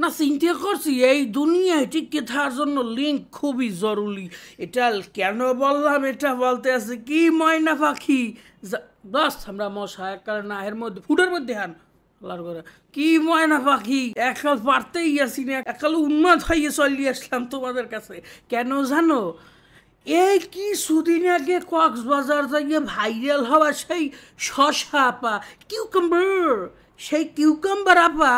না চিন্তা করছি এই দুনিয়ায় টিকে থাকার জন্য লিঙ্ক খুবই জরুরি। এটা কেন বললাম, এটা বলতে আছে কি ময়না পাখি বাস আমরা মশা একাল না এর মধ্যে ফুটের মধ্যে হান করে কি ময়না পাখি একাল পারতেই আসি না, একাল উন্মাদ হয়ে চলিয়ে আসলাম তোমাদের কাছে। কেন জানো, এই কিছুদিন আগে কক্সবাজার যাইয়ে ভাইরাল হওয়া সেই শশা আপা কিউকাম্বার, সেই কিউকাম্বার আপা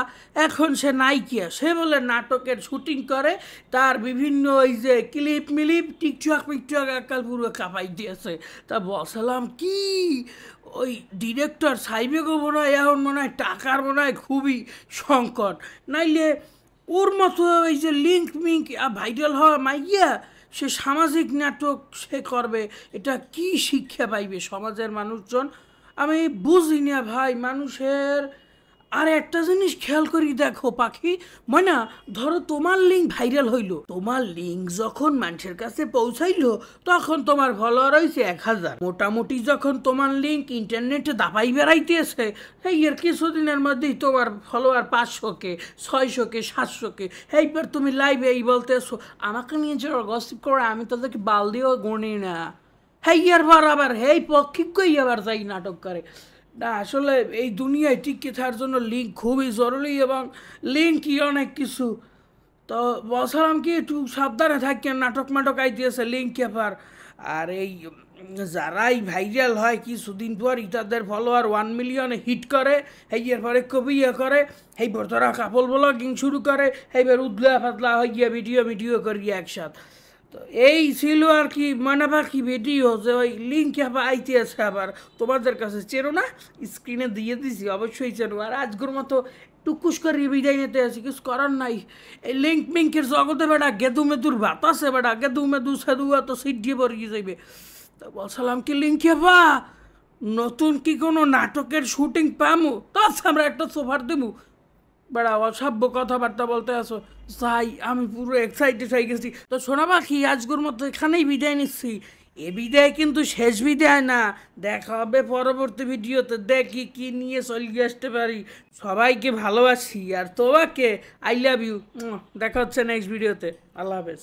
এখন সে নায়িকা। সে বলে নাটকের শুটিং করে, তার বিভিন্ন ওই যে ক্লিপ মিলিপ টিকটক মিকটক একাল পুরো কাঁপাই দিয়েছে। তা বলছিলাম কি ওই ডিরেক্টর সাইবেগও মনে হয় এখন মনে হয় টাকার মনে হয় খুবই সংকট, নাইলে ওর মতো ওই যে লিঙ্ক মিঙ্ক ভাইরাল হওয়া মাইয়া সে সামাজিক নাটক সে করবে, এটা কি শিক্ষা পাইবে সমাজের মানুষজন? আমি বুঝি না ভাই মানুষের। আর একটা জিনিস খেয়াল করি দেখো পাখি ময়না, ধরো তোমার লিঙ্ক ভাইরাল হইলো, তোমার লিঙ্ক যখন মানুষের কাছে পৌঁছাইলো তখন তোমার ফলোয়ার হয়েছে 1000, মোটামুটি যখন তোমার লিঙ্ক ইন্টারনেটে দাপাই বেড়াইতেছে এই এর কিছুদিনের মধ্যেই তোমার ফলোয়ার 500কে 600কে 700কে। এইবার তুমি লাইভে এই বলতেছো আমাকে নিয়ে যারা গসিপ করে আমি তাদেরকে বাল দিয়েও গণি না। হেয়ার বার আবার হেই পক্ষিকই আবার যাই নাটক করে না। আসলে এই দুনিয়ায় টিকে থাকার জন্য লিঙ্ক খুবই জরুরি, এবং লিঙ্কই অনেক কিছু। তো বলছিলাম কি একটু সাবধানে থাকেন, নাটক মাটক আইতেছে লিঙ্ক ক্যাপার। আর এই যারাই ভাইরাল হয় কিছুদিন পরই তাদের ফলোয়ার 1 মিলিয়নে হিট করে, এইবার পরে কবি করে, এইবার তারা কাপল ব্লগিং শুরু করে, এইবার উদলা পাতলা হইয়া ভিডিও করি একসাথে। তো এই ছিল আর কি ময়না পাখি ভিডিও, যে ওই লিঙ্ক আবার আইতে আছে আবার তোমাদের কাছে। চেনো না, স্ক্রিনে দিয়ে দিছি অবশ্যই চেনো। আর আজকের মতো টুকুস করে বিদায় নিতে আছি, কিছু করার নাই। এই লিঙ্ক মিঙ্কের জগতে বেটা গেদু মেদুর ভাত আছে, বেটা গেদু মেদু সেদু তো সিট দিয়ে পড়িয়ে যাইবে। তো বলছিলাম কি লিঙ্ক বা নতুন কি কোনো নাটকের শুটিং পামু, তাছ আমরা একটা সোফার দেবো। বেড়া অসভ্য কথাবার্তা বলতে আসো যাই, আমি পুরো এক্সাইটেড হয়ে গেছি। তো শোনা পাখি আজকের মতো এখানেই বিদায় নিচ্ছি। এ বিদায় কিন্তু শেষ বিদায় না, দেখা হবে পরবর্তী ভিডিওতে, দেখি কি নিয়ে চলিয়ে আসতে পারি। সবাইকে ভালোবাসি আর তোমাকে আই লাভ ইউ। দেখা হচ্ছে নেক্সট ভিডিওতে। আল্লাহ হাফেজ।